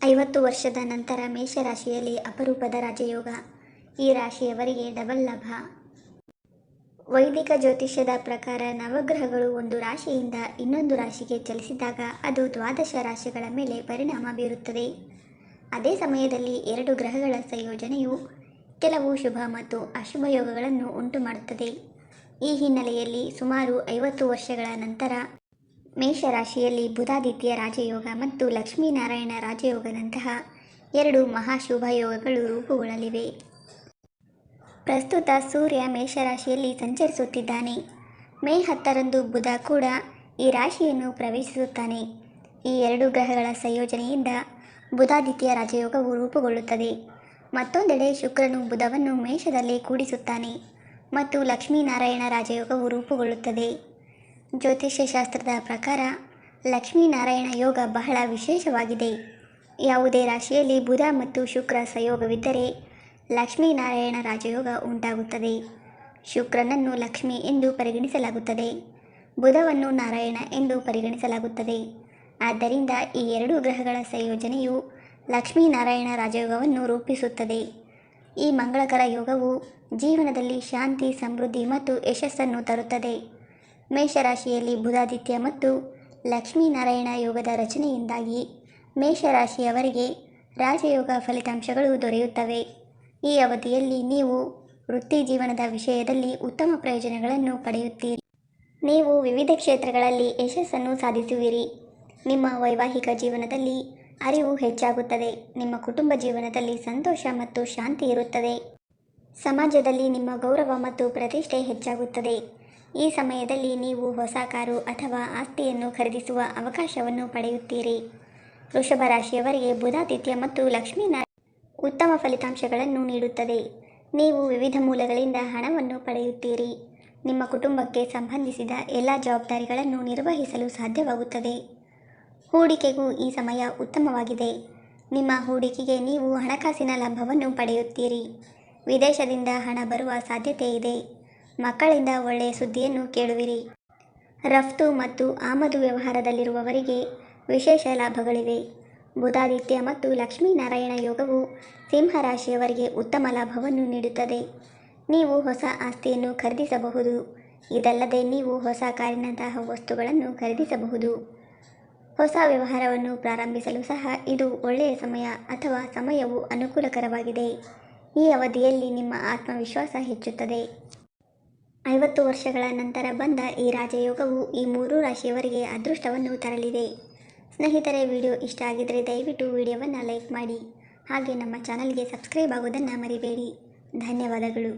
50 ವರ್ಷದ ನಂತರ ಮೇಷರಾಶಿಯಲ್ಲಿ ಅಪರೂಪದ ರಾಜಯೋಗ. ಈ ರಾಶಿಯವರಿಗೆ ಡಬಲ್ ಲಾಭ. ವೈದಿಕ ಜ್ಯೋತಿಷ್ಯದ ಪ್ರಕಾರ ನವಗ್ರಹಗಳು ಒಂದು ರಾಶಿಯಿಂದ ಇನ್ನೊಂದು ರಾಶಿಗೆ ಚಲಿಸಿದಾಗ ಅದು ದ್ವಾದಶ ರಾಶಿಗಳ ಮೇಲೆ ಪರಿಣಾಮ ಬೀರುತ್ತದೆ. ಅದೇ ಸಮಯದಲ್ಲಿ 2 ಗ್ರಹಗಳ ಸಂಯೋಜನೆಯು ಕೆಲವು ಶುಭ ಮತ್ತು ಅಶುಭ ಯೋಗಗಳನ್ನು ಉಂಟುಮಾಡುತ್ತದೆ. ಈ ಹಿನ್ನೆಲೆಯಲ್ಲಿ ಸುಮಾರು 50 ವರ್ಷಗಳ ನಂತರ ಮೇಷರಾಶಿಯಲ್ಲಿ ಬುಧಾದಿತ್ಯ ರಾಜಯೋಗ ಮತ್ತು ಲಕ್ಷ್ಮೀನಾರಾಯಣ ರಾಜಯೋಗದಂತಹ 2 ಮಹಾಶುಭ ಯೋಗಗಳು ರೂಪುಗೊಳ್ಳಲಿವೆ. ಪ್ರಸ್ತುತ ಸೂರ್ಯ ಮೇಷರಾಶಿಯಲ್ಲಿ ಸಂಚರಿಸುತ್ತಿದ್ದಾನೆ. ಮೇ 10ರಂದು ಬುಧ ಕೂಡ ಈ ರಾಶಿಯನ್ನು ಪ್ರವೇಶಿಸುತ್ತಾನೆ. ಈ 2 ಗ್ರಹಗಳ ಸಂಯೋಜನೆಯಿಂದ ಬುಧಾದಿತ್ಯ ರಾಜಯೋಗವು ರೂಪುಗೊಳ್ಳುತ್ತದೆ. ಮತ್ತೊಂದೆಡೆ ಶುಕ್ರನು ಬುಧವನ್ನು ಮೇಷದಲ್ಲಿ ಕೂಡಿಸುತ್ತಾನೆ ಮತ್ತು ಲಕ್ಷ್ಮೀನಾರಾಯಣ ರಾಜಯೋಗವು ರೂಪುಗೊಳ್ಳುತ್ತದೆ. ಜ್ಯೋತಿಷ್ಯ ಶಾಸ್ತ್ರದ ಪ್ರಕಾರ ಲಕ್ಷ್ಮೀನಾರಾಯಣ ಯೋಗ ಬಹಳ ವಿಶೇಷವಾಗಿದೆ. ಯಾವುದೇ ರಾಶಿಯಲ್ಲಿ ಬುಧ ಮತ್ತು ಶುಕ್ರ ಸಂಯೋಗವಿದ್ದರೆ ಲಕ್ಷ್ಮೀನಾರಾಯಣ ರಾಜಯೋಗ ಉಂಟಾಗುತ್ತದೆ. ಶುಕ್ರನನ್ನು ಲಕ್ಷ್ಮಿ ಎಂದು ಪರಿಗಣಿಸಲಾಗುತ್ತದೆ, ಬುಧವನ್ನು ನಾರಾಯಣ ಎಂದು ಪರಿಗಣಿಸಲಾಗುತ್ತದೆ. ಆದ್ದರಿಂದ ಈ 2 ಗ್ರಹಗಳ ಸಂಯೋಜನೆಯು ಲಕ್ಷ್ಮೀನಾರಾಯಣ ರಾಜಯೋಗವನ್ನು ರೂಪಿಸುತ್ತದೆ. ಈ ಮಂಗಳಕರ ಯೋಗವು ಜೀವನದಲ್ಲಿ ಶಾಂತಿ, ಸಮೃದ್ಧಿ ಮತ್ತು ಯಶಸ್ಸನ್ನು ತರುತ್ತದೆ. ಮೇಷರಾಶಿಯಲ್ಲಿ ಬುಧಾದಿತ್ಯ ಮತ್ತು ಲಕ್ಷ್ಮೀನಾರಾಯಣ ಯೋಗದ ರಚನೆಯಿಂದಾಗಿ ಮೇಷರಾಶಿಯವರಿಗೆ ರಾಜಯೋಗ ಫಲಿತಾಂಶಗಳು ದೊರೆಯುತ್ತವೆ. ಈ ಅವಧಿಯಲ್ಲಿ ನೀವು ವೃತ್ತಿ ಜೀವನದ ವಿಷಯದಲ್ಲಿ ಉತ್ತಮ ಪ್ರಯೋಜನಗಳನ್ನು ಪಡೆಯುತ್ತೀರಿ. ನೀವು ವಿವಿಧ ಕ್ಷೇತ್ರಗಳಲ್ಲಿ ಯಶಸ್ಸನ್ನು ಸಾಧಿಸುವಿರಿ. ನಿಮ್ಮ ವೈವಾಹಿಕ ಜೀವನದಲ್ಲಿ ಅರಿವು ಹೆಚ್ಚಾಗುತ್ತದೆ. ನಿಮ್ಮ ಕುಟುಂಬ ಜೀವನದಲ್ಲಿ ಸಂತೋಷ ಮತ್ತು ಶಾಂತಿ ಇರುತ್ತದೆ. ಸಮಾಜದಲ್ಲಿ ನಿಮ್ಮ ಗೌರವ ಮತ್ತು ಪ್ರತಿಷ್ಠೆ ಹೆಚ್ಚಾಗುತ್ತದೆ. ಈ ಸಮಯದಲ್ಲಿ ನೀವು ಹೊಸ ಕಾರು ಅಥವಾ ಆಸ್ತಿಯನ್ನು ಖರೀದಿಸುವ ಅವಕಾಶವನ್ನು ಪಡೆಯುತ್ತೀರಿ. ವೃಷಭ ರಾಶಿಯವರಿಗೆ ಬುಧಾದಿತ್ಯ ಮತ್ತು ಲಕ್ಷ್ಮೀನಾರಾಯಣ ಉತ್ತಮ ಫಲಿತಾಂಶಗಳನ್ನು ನೀಡುತ್ತದೆ. ನೀವು ವಿವಿಧ ಮೂಲಗಳಿಂದ ಹಣವನ್ನು ಪಡೆಯುತ್ತೀರಿ. ನಿಮ್ಮ ಕುಟುಂಬಕ್ಕೆ ಸಂಬಂಧಿಸಿದ ಎಲ್ಲ ಜವಾಬ್ದಾರಿಗಳನ್ನು ನಿರ್ವಹಿಸಲು ಸಾಧ್ಯವಾಗುತ್ತದೆ. ಹೂಡಿಕೆಗೂ ಈ ಸಮಯ ಉತ್ತಮವಾಗಿದೆ. ನಿಮ್ಮ ಹೂಡಿಕೆಗೆ ನೀವು ಹಣಕಾಸಿನ ಲಾಭವನ್ನು ಪಡೆಯುತ್ತೀರಿ. ವಿದೇಶದಿಂದ ಹಣ ಬರುವ ಸಾಧ್ಯತೆ ಇದೆ. ಮಕ್ಕಳಿಂದ ಒಳ್ಳೆಯ ಸುದ್ದಿಯನ್ನು ಕೇಳುವಿರಿ. ರಫ್ತು ಮತ್ತು ಆಮದು ವ್ಯವಹಾರದಲ್ಲಿರುವವರಿಗೆ ವಿಶೇಷ ಲಾಭಗಳಿವೆ. ಬುಧಾದಿತ್ಯ ಮತ್ತು ಲಕ್ಷ್ಮೀನಾರಾಯಣ ಯೋಗವು ಸಿಂಹರಾಶಿಯವರಿಗೆ ಉತ್ತಮ ಲಾಭವನ್ನು ನೀಡುತ್ತದೆ. ನೀವು ಹೊಸ ಆಸ್ತಿಯನ್ನು ಖರೀದಿಸಬಹುದು. ಇದಲ್ಲದೆ ನೀವು ಹೊಸ ಕಾರಿನಂತಹ ವಸ್ತುಗಳನ್ನು ಖರೀದಿಸಬಹುದು. ಹೊಸ ವ್ಯವಹಾರವನ್ನು ಪ್ರಾರಂಭಿಸಲು ಸಹ ಇದು ಒಳ್ಳೆಯ ಸಮಯ ಅಥವಾ ಸಮಯವು ಅನುಕೂಲಕರವಾಗಿದೆ. ಈ ಅವಧಿಯಲ್ಲಿ ನಿಮ್ಮ ಆತ್ಮವಿಶ್ವಾಸ ಹೆಚ್ಚುತ್ತದೆ. 50 ವರ್ಷಗಳ ನಂತರ ಬಂದ ಈ ರಾಜಯೋಗವು ಈ 3 ರಾಶಿಯವರಿಗೆ ಅದೃಷ್ಟವನ್ನು ತರಲಿದೆ. ಸ್ನೇಹಿತರೆ, ವಿಡಿಯೋ ಇಷ್ಟ ಆಗಿದ್ದರೆ ದಯವಿಟ್ಟು ವಿಡಿಯೋವನ್ನು ಲೈಕ್ ಮಾಡಿ. ಹಾಗೆ ನಮ್ಮ ಚಾನಲ್ಗೆ ಸಬ್ಸ್ಕ್ರೈಬ್ ಆಗೋದನ್ನು ಮರಿಬೇಡಿ. ಧನ್ಯವಾದಗಳು.